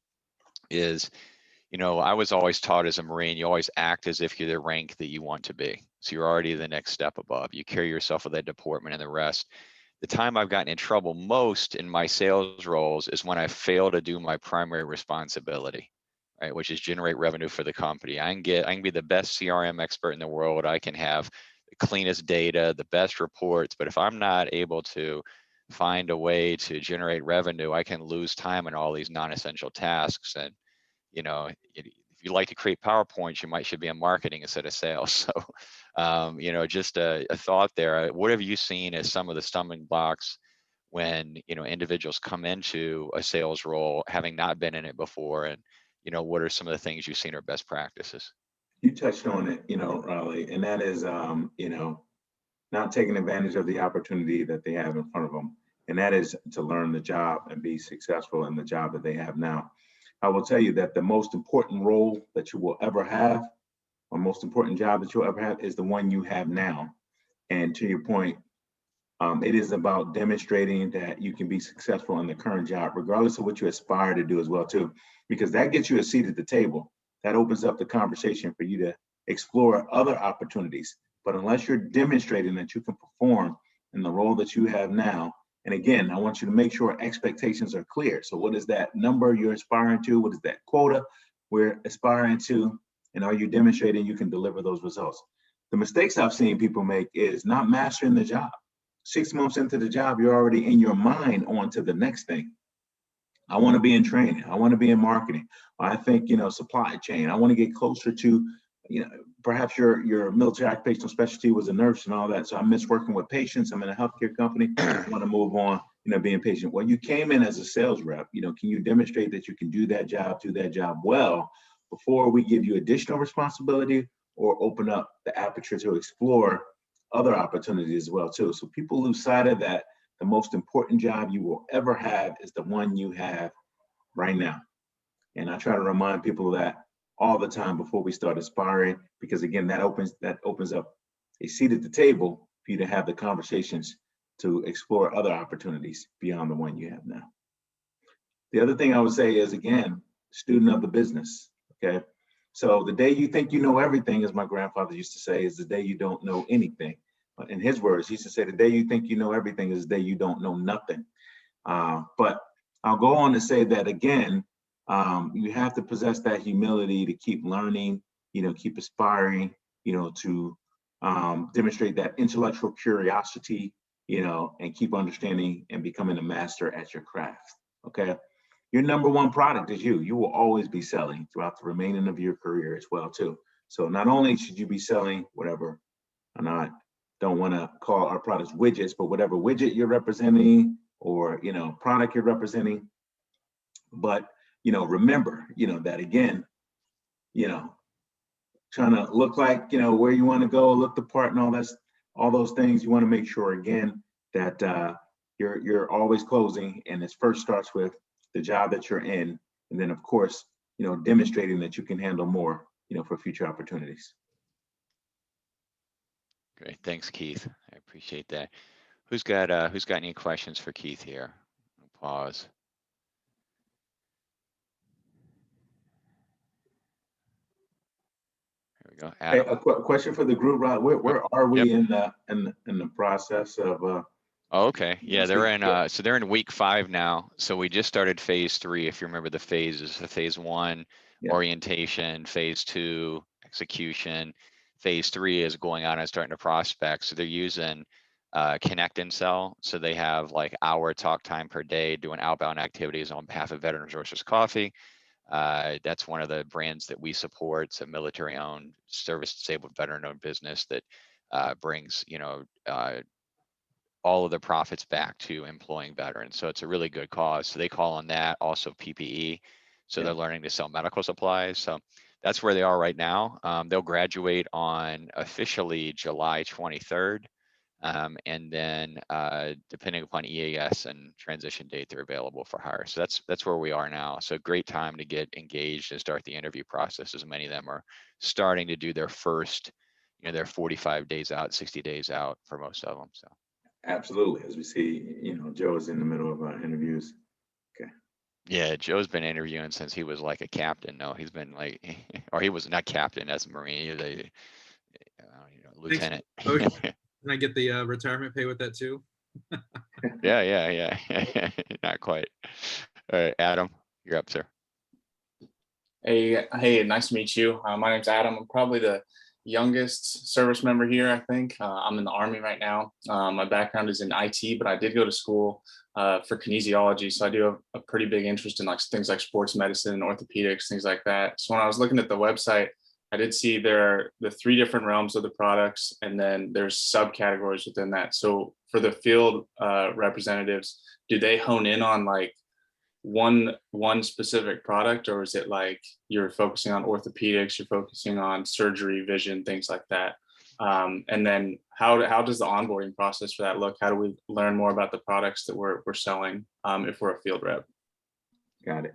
is, I was always taught as a Marine, you always act as if you're the rank that you want to be. So you're already the next step above. You carry yourself with that deportment and the rest. The time I've gotten in trouble most in my sales roles is when I fail to do my primary responsibility, right? Which is generate revenue for the company. I can be the best CRM expert in the world. I can have the cleanest data, the best reports, but if I'm not able to find a way to generate revenue, I can lose time in all these non-essential tasks. And if you like to create PowerPoints, you should be in marketing instead of sales. So, just a thought there. What have you seen as some of the stumbling blocks when, individuals come into a sales role, having not been in it before, and, what are some of the things you've seen are best practices? You touched on it, Raleigh, and that is, not taking advantage of the opportunity that they have in front of them. And that is to learn the job and be successful in the job that they have now. I will tell you that the most important role that you will ever have, or most important job that you'll ever have, is the one you have now. And to your point, it is about demonstrating that you can be successful in the current job, regardless of what you aspire to do as well, too, because that gets you a seat at the table. That opens up the conversation for you to explore other opportunities. But unless you're demonstrating that you can perform in the role that you have now, and again, I want you to make sure expectations are clear. So what is that number you're aspiring to? What is that quota we're aspiring to? And are you demonstrating you can deliver those results? The mistakes I've seen people make is not mastering the job. 6 months into the job, you're already in your mind on to the next thing. I want to be in training. I want to be in marketing. I think, supply chain. I want to get closer to, perhaps your military occupational specialty was a nurse and all that. So I miss working with patients. I'm in a healthcare company. I want to move on, being patient. Well, you came in as a sales rep. Can you demonstrate that you can do that job well before we give you additional responsibility or open up the aperture to explore other opportunities as well, too. So people lose sight of that. The most important job you will ever have is the one you have right now. And I try to remind people of that all the time before we start aspiring, because again, that opens up a seat at the table for you to have the conversations to explore other opportunities beyond the one you have now. The other thing I would say is, again, student of the business, okay? So the day you think you know everything, as my grandfather used to say, is the day you don't know anything. But in his words, he used to say, the day you think you know everything is the day you don't know nothing. But I'll go on to say that again, you have to possess that humility to keep learning, keep aspiring, to demonstrate that intellectual curiosity, and keep understanding and becoming a master at your craft, okay? Your number one product is you. You will always be selling throughout the remaining of your career as well, too. So not only should you be selling whatever, and I don't want to call our products widgets, but whatever widget you're representing or, product you're representing. But, remember, that again, trying to look like, where you want to go, look the part and all those things. You want to make sure, again, that you're always closing. And this first starts with the job that you're in. And then, of course, demonstrating that you can handle more, for future opportunities. Great, thanks, Keith. I appreciate that. Who's got any questions for Keith here? Pause. There we go. Adam. Hey, a question for the group, Rod. Where are we in the process of? Oh, okay. Yeah, they're in. So they're in week 5 now. So we just started phase 3. If you remember the phases, so phase 1, orientation, phase 2, execution. Phase 3 is going on and starting to prospect. So they're using Connect and Sell. So they have like hour talk time per day doing outbound activities on behalf of Veterans Roasters Coffee. That's one of the brands that we support. It's a military-owned, service-disabled, veteran-owned business that brings, all of the profits back to employing veterans. So it's a really good cause. So they call on that, also PPE. So they're learning to sell medical supplies. So that's where they are right now. They'll graduate on officially July 23rd. And then depending upon EAS and transition date, they're available for hire. So that's where we are now. So great time to get engaged and start the interview process, as many of them are starting to do their first, they're 45 days out, 60 days out for most of them. So absolutely, as we see, Joe is in the middle of interviews. Okay. Yeah, Joe's been interviewing since he was like a captain. No, he's been like, or he was not captain as a Marine, he was a lieutenant. Can I get the retirement pay with that too? Yeah. Not quite. All right, Adam, you're up, sir. Hey, nice to meet you. My name's Adam. I'm probably the youngest service member here, I think. I'm in the Army right now. My background is in IT, but I did go to school for kinesiology. So I do have a pretty big interest in things like sports medicine and orthopedics, things like that. So when I was looking at the website, I did see there are the 3 different realms of the products, and then there's subcategories within that. So for the field representatives, do they hone in on one specific product, or is it like you're focusing on orthopedics, you're focusing on surgery, vision, things like that? And then how does the onboarding process for that look? How do we learn more about the products that we're selling if we're a field rep? Got it.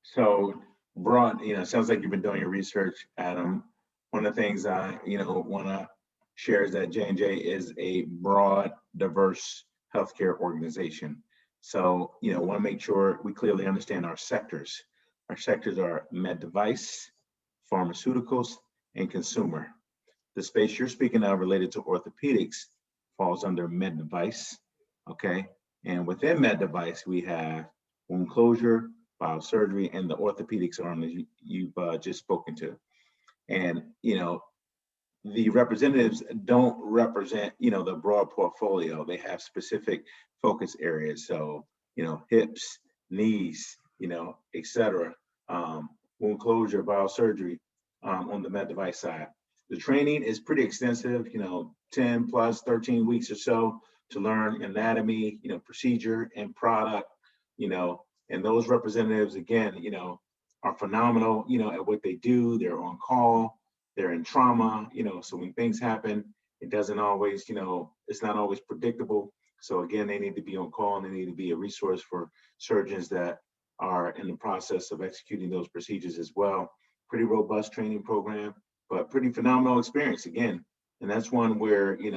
So broad, it sounds like you've been doing your research, Adam. One of the things I, want to share is that J&J is a broad, diverse healthcare organization. So, want to make sure we clearly understand our sectors. Our sectors are med device, pharmaceuticals, and consumer. The space you're speaking of related to orthopedics falls under med device, okay? And within med device, we have wound closure, biosurgery, and the orthopedics arm that you've just spoken to. And, the representatives don't represent, the broad portfolio. They have specific focus areas. So, hips, knees, et cetera, wound closure, biosurgery on the med device side. The training is pretty extensive, 10 plus 13 weeks or so to learn anatomy, procedure and product, and those representatives, again, are phenomenal, at what they do. They're on call, they're in trauma, so when things happen, it doesn't always, it's not always predictable. So again, they need to be on call and they need to be a resource for surgeons that are in the process of executing those procedures as well. Pretty robust training program, but pretty phenomenal experience again. And that's one where, you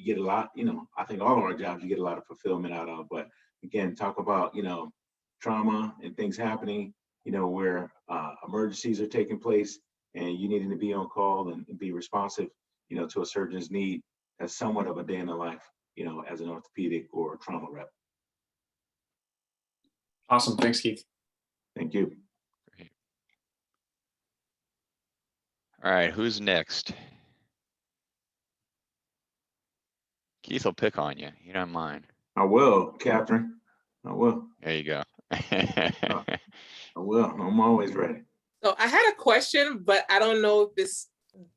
get a lot, I think all of our jobs, you get a lot of fulfillment out of, but again, talk about, trauma and things happening, where emergencies are taking place and you needing to be on call and be responsive, to a surgeon's need as somewhat of a day in the life, as an orthopedic or trauma rep. Awesome. Thanks, Keith. Thank you. Great. All right, who's next? Keith will pick on you. You don't mind. I will, Catherine. I will. There you go. I will. I'm always ready. So I had a question, but I don't know if it's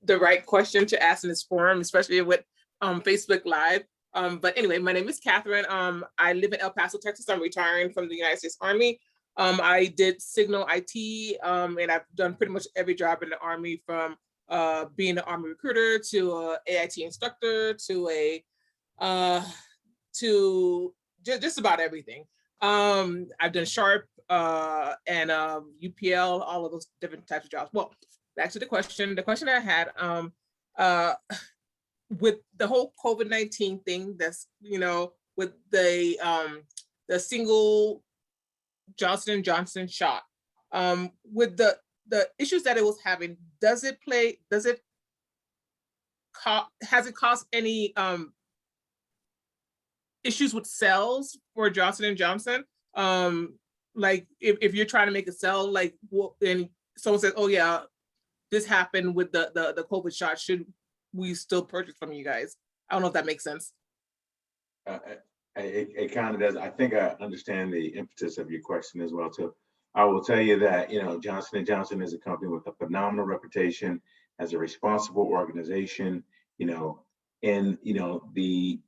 the right question to ask in this forum, especially with Facebook Live. But anyway, my name is Catherine. I live in El Paso, Texas. I'm retiring from the United States Army. I did signal IT, and I've done pretty much every job in the Army, from being an Army recruiter to a AIT instructor to just about everything. I've done Sharp and UPL, all of those different types of jobs. Well, back to the question. The question I had, with the whole COVID-19 thing, that's, with the single Johnson & Johnson shot, with the issues that it was having, has it caused any issues with cells for Johnson & Johnson? Like if you're trying to make a cell, like, and someone says, oh yeah, this happened with the COVID shot, should we still purchase from you guys? I don't know if that makes sense. It kind of does. I think I understand the impetus of your question as well too. I will tell you that, Johnson & Johnson is a company with a phenomenal reputation as a responsible organization, in, the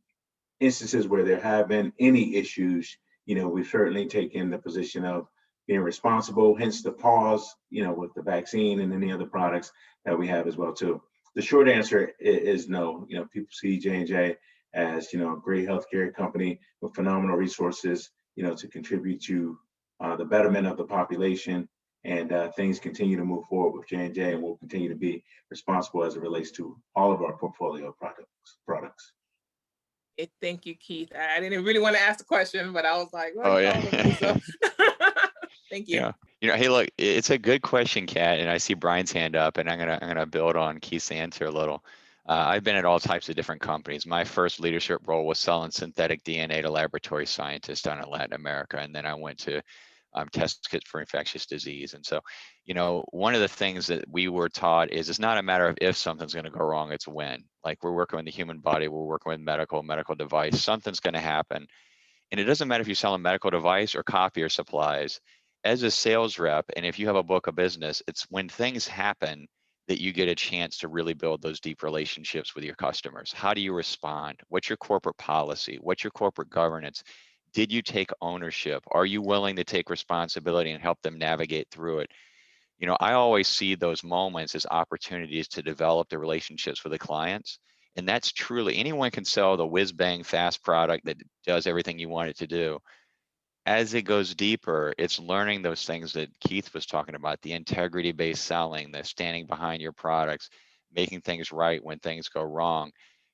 instances where there have been any issues, we've certainly taken the position of being responsible, hence the pause, with the vaccine and any other products that we have as well too. The short answer is no. People see J&J as, a great healthcare company with phenomenal resources, to contribute to the betterment of the population, and things continue to move forward with J&J, and we'll continue to be responsible as it relates to all of our portfolio products. Thank you, Keith. I didn't really want to ask the question, but I was like, well, Oh yeah. Thank you. Yeah. Hey, look, it's a good question, Kat, and I see Brian's hand up, and I'm gonna build on Keith's answer a little. I've been at all types of different companies. My first leadership role was selling synthetic DNA to laboratory scientists down in Latin America, and then I went to test kits for infectious disease. And so, one of the things that we were taught is it's not a matter of if something's going to go wrong, it's when. Like, we're working with the human body, we're working with medical device, something's going to happen. And it doesn't matter if you sell a medical device or copier supplies. As a sales rep, and if you have a book of business, it's when things happen that you get a chance to really build those deep relationships with your customers. How do you respond? What's your corporate policy? What's your corporate governance? Did you take ownership? Are you willing to take responsibility and help them navigate through it? You know, I always see those moments as opportunities to develop the relationships with the clients. And that's truly, anyone can sell the whiz bang fast product that does everything you want it to do. As it goes deeper, it's learning those things that Keith was talking about, the integrity-based selling, the standing behind your products, making things right when things go wrong.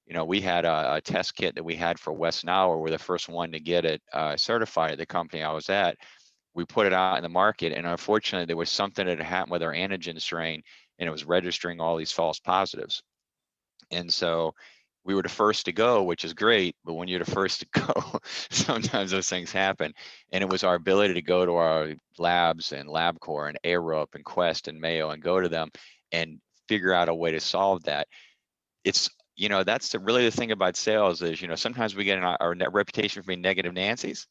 You know, we had a test kit that we had for West Nile. We're the first one to get it certified at the company I was at. We put it out in the market, and unfortunately, there was something that had happened with our antigen strain, and it was registering all these false positives. And so we were the first to go, which is great, but when you're the first to go, sometimes those things happen. And it was our ability to go to our labs and LabCorp and ARUP and Quest and Mayo and go to them and figure out a way to solve that. It's, you know, that's really the thing about sales is, you know, sometimes we get our reputation for being negative Nancy's.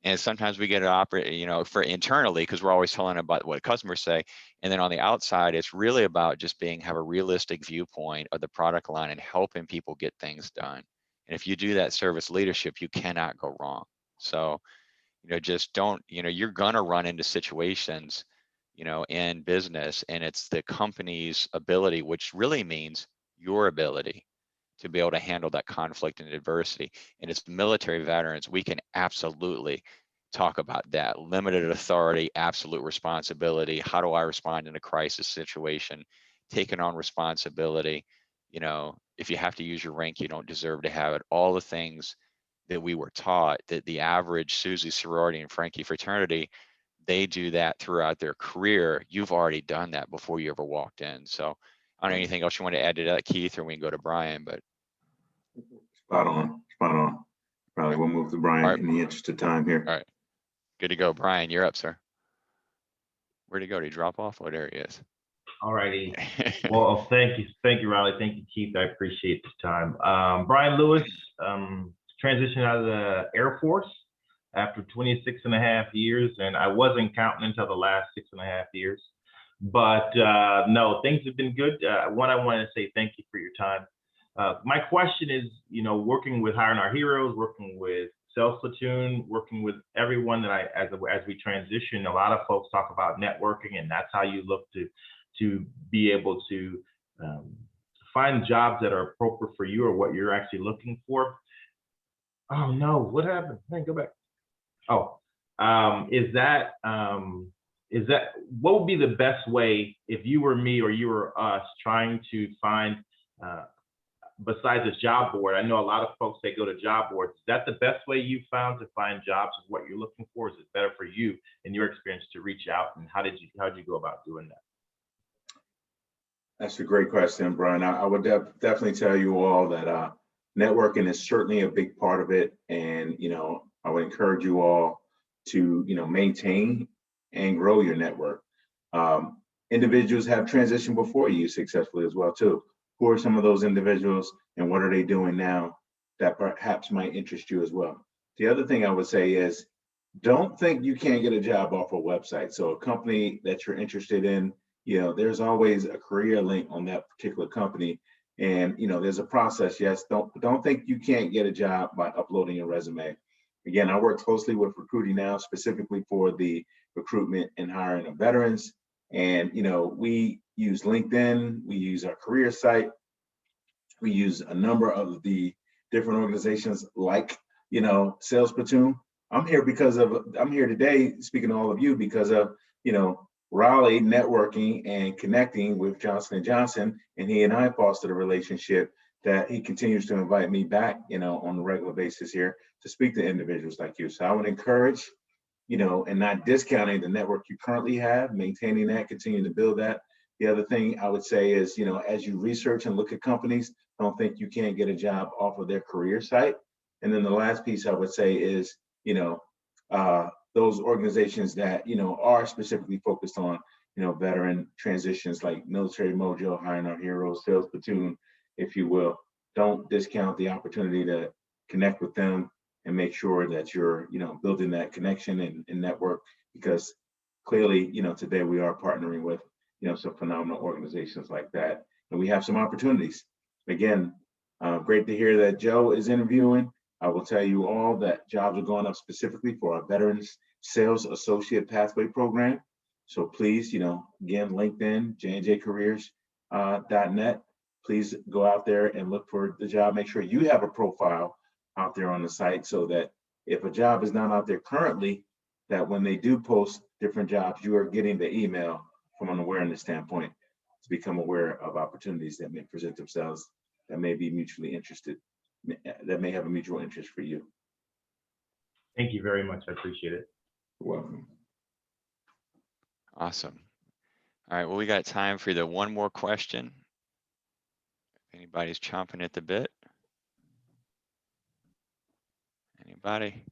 And sometimes we get it you know, for internally, because we're always telling about what customers say. And then on the outside, it's really about just have a realistic viewpoint of the product line and helping people get things done. And if you do that service leadership, you cannot go wrong. So, you know, just don't, you know, you're gonna run into situations, you know, in business, and it's the company's ability, which really means your ability to be able to handle that conflict and adversity. And as military veterans, we can absolutely talk about that. Limited authority, absolute responsibility. How do I respond in a crisis situation? Taking on responsibility. You know, if you have to use your rank, you don't deserve to have it. All the things that we were taught, that the average Susie sorority and Frankie fraternity, they do that throughout their career. You've already done that before you ever walked in. So I don't know anything else you want to add to that, Keith, or we can go to Brian, but. Spot on, spot on. Probably we'll move to Brian in the interest of time here. All right, good to go. Brian, you're up, sir. Where'd he go? Did he drop off? Oh, there he is. All righty. Well, thank you, Riley. Thank you, Keith. I appreciate the time. Brian Lewis transitioned out of the Air Force after 26 and a half years, and I wasn't counting until the last 6.5 years. But no, things have been good. One, I want to say thank you for your time. My question is, you know, working with Hiring Our Heroes, working with Sales Platoon, working with everyone that as we transition, a lot of folks talk about networking, and that's how you look to be able to find jobs that are appropriate for you or what you're actually looking for. Oh no, what happened? Hey, go back. Oh, is that what would be the best way if you were me or you were us trying to find besides a job board? I know a lot of folks, they go to job boards. Is that the best way you found to find jobs of what you're looking for? Is it better for you in your experience to reach out, and how did you go about doing that? That's a great question, Brian. I would definitely tell you all that networking is certainly a big part of it. And, you know, I would encourage you all to, you know, maintain and grow your network. Individuals have transitioned before you successfully as well, too. Who are some of those individuals and what are they doing now that perhaps might interest you as well? The other thing I would say is, don't think you can't get a job off a website. So a company that you're interested in, you know, there's always a career link on that particular company. And, you know, there's a process. Yes, don't think you can't get a job by uploading your resume. Again, I work closely with Recruiting Now, specifically for the recruitment and hiring of veterans. And, you know, we use LinkedIn, we use our career site, we use a number of the different organizations like, you know, Sales Platoon. I'm here today speaking to all of you because of, you know, Raleigh networking and connecting with Johnson & Johnson, and he and I fostered a relationship that he continues to invite me back, you know, on a regular basis here to speak to individuals like you. So I would encourage, you know, and not discounting the network you currently have, maintaining that, continuing to build that. The other thing I would say is, you know, as you research and look at companies, don't think you can't get a job off of their career site. And then the last piece I would say is, you know, those organizations that, you know, are specifically focused on, you know, veteran transitions like Military Mojo, Hiring Our Heroes, Sales Platoon, if you will. Don't discount the opportunity to connect with them and make sure that you're, you know, building that connection and network, because clearly, you know, today we are partnering with, you know, some phenomenal organizations like that. And we have some opportunities. Again, great to hear that Joe is interviewing. I will tell you all that jobs are going up specifically for our Veterans Sales Associate Pathway Program. So please, again, LinkedIn, jnjcareers.net. Please go out there and look for the job. Make sure you have a profile out there on the site so that if a job is not out there currently, that when they do post different jobs, you are getting the email from an awareness standpoint to become aware of opportunities that may present themselves that may be mutually interested, that may have a mutual interest for you. Thank you very much. I appreciate it. You're welcome. Awesome. All right, well, we got time for either one more question. If anybody's chomping at the bit. Anybody?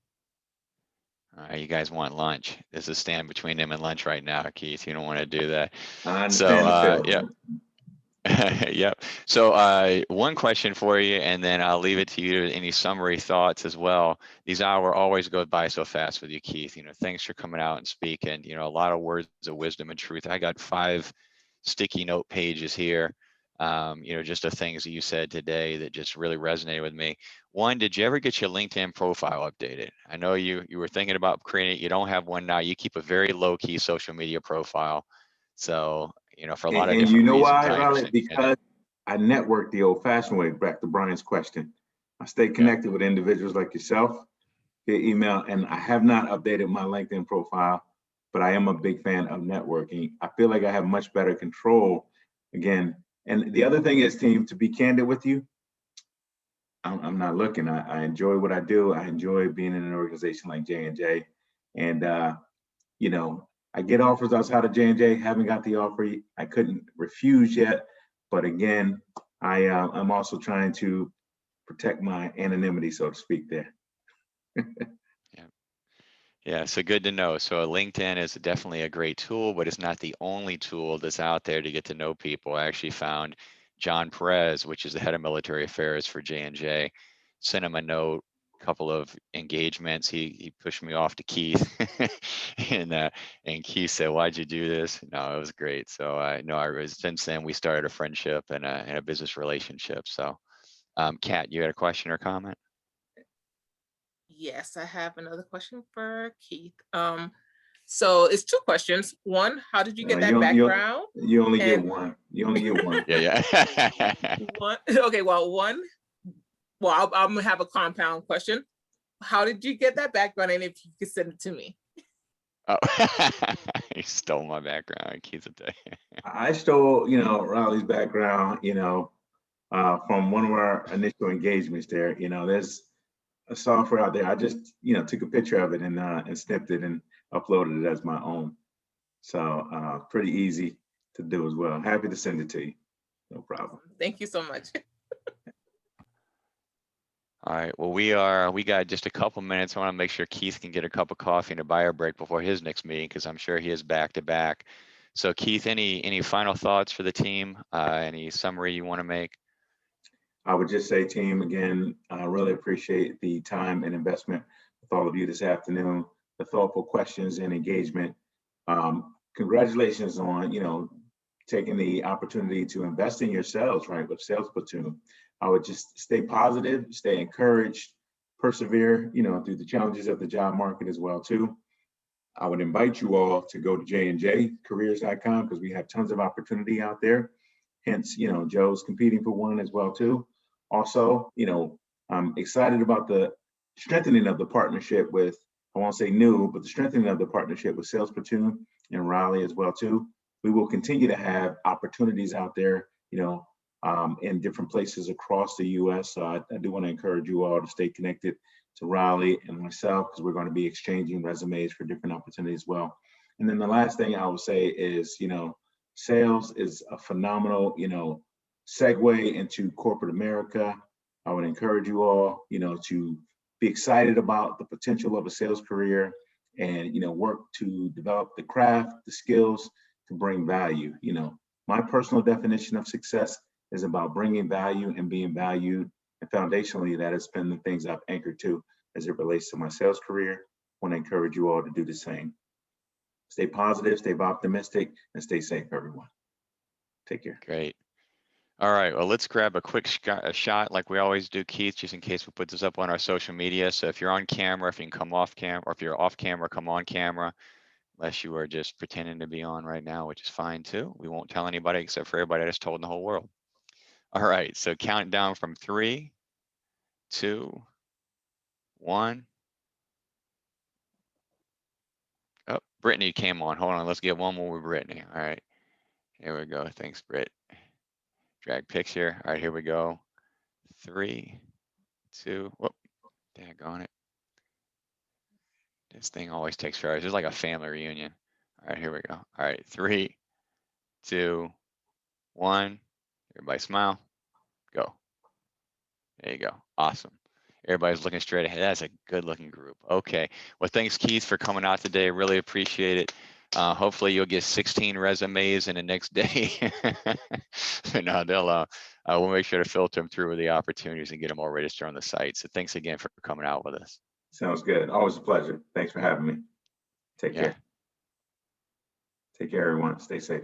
All right, you guys want lunch. There's a stand between them and lunch right now, Keith. You don't want to do that. I understand So, the yeah. Yep. So one question for you, and then I'll leave it to you. Any summary thoughts as well. These hours always go by so fast with you, Keith. Thanks for coming out and speaking. A lot of words of wisdom and truth. I got 5 sticky note pages here. Just the things that you said today that just really resonated with me. One, did you ever get your LinkedIn profile updated? I know you were thinking about creating it. You don't have one now. You keep a very low-key social media profile. So, for a lot of different reasons. Why, Riley? Because I network the old-fashioned way, back to Brian's question. I stay connected with individuals like yourself via email, and I have not updated my LinkedIn profile, but I am a big fan of networking. I feel like I have much better control, again. And the other thing is, team, to be candid with you, I'm not looking. I enjoy what I do. I enjoy being in an organization like J&J. And, I get offers outside of J&J, haven't got the offer. I couldn't refuse yet. But again, I'm also trying to protect my anonymity, so to speak, there. Yeah, so good to know. So LinkedIn is definitely a great tool, but it's not the only tool that's out there to get to know people. I actually found John Perez, which is the head of military affairs for J&J, sent him a note, a couple of engagements. He pushed me off to Keith, and Keith said, "Why'd you do this?" No, it was great. So I know since then we started a friendship and a business relationship. So, Kat, you had a question or comment? Yes, I have another question for Keith. So it's 2 questions. One, how did you get that background? You only get one. You only get one. Yeah. One. Okay, well, one. Well, I'm gonna have a compound question. How did you get that background, and if you could send it to me? Oh, he stole my background. Keith, I stole, Riley's background, from one of our initial engagements there. There's a software out there. I just, took a picture of it and snipped it and uploaded it as my own. So pretty easy to do as well. Happy to send it to you. No problem. Thank you so much. All right. Well, we got just a couple minutes. I want to make sure Keith can get a cup of coffee and a bio break before his next meeting, because I'm sure he is back to back. So Keith, any final thoughts for the team? Any summary you want to make? I would just say, team, again, I really appreciate the time and investment with all of you this afternoon, the thoughtful questions and engagement. Congratulations on, taking the opportunity to invest in yourselves, right, with Sales Platoon. I would just stay positive, stay encouraged, persevere, through the challenges of the job market as well, too. I would invite you all to go to jnjcareers.com because we have tons of opportunity out there. Hence, Joe's competing for one as well, too. Also, I'm excited about the strengthening of the partnership with, I won't say new, but the strengthening of the partnership with Sales Platoon and Raleigh as well, too. We will continue to have opportunities out there, in different places across the U.S. So I do want to encourage you all to stay connected to Raleigh and myself, because we're going to be exchanging resumes for different opportunities as well. And then the last thing I will say is, sales is a phenomenal, segue into corporate America. I would encourage you all, to be excited about the potential of a sales career and, work to develop the craft, the skills to bring value. My personal definition of success is about bringing value and being valued. And foundationally, that has been the things I've anchored to as it relates to my sales career. I want to encourage you all to do the same. Stay positive, stay optimistic, and stay safe, everyone. Take care. Great. All right, well, let's grab a quick shot like we always do, Keith, just in case we put this up on our social media. So if you're on camera, if you can come off camera, or if you're off camera, come on camera, unless you are just pretending to be on right now, which is fine too. We won't tell anybody except for everybody I just told in the whole world. All right, so count down from 3, 2, 1. Oh, Brittany came on. Hold on, let's get one more with Brittany. All right, here we go. Thanks, Britt. Drag picture. All right, here we go. 3, 2. Whoop, daggone it. This thing always takes forever. It's like a family reunion. All right, here we go. All right, 3, 2, 1. Everybody smile. Go. There you go. Awesome. Everybody's looking straight ahead. That's a good looking group. Okay. Well, thanks, Keith, for coming out today. Really appreciate it. Hopefully you'll get 16 resumes in the next day. No, we'll make sure to filter them through with the opportunities and get them all registered on the site. So thanks again for coming out with us. Sounds good. Always a pleasure. Thanks for having me. Take care. Take care, everyone. Stay safe.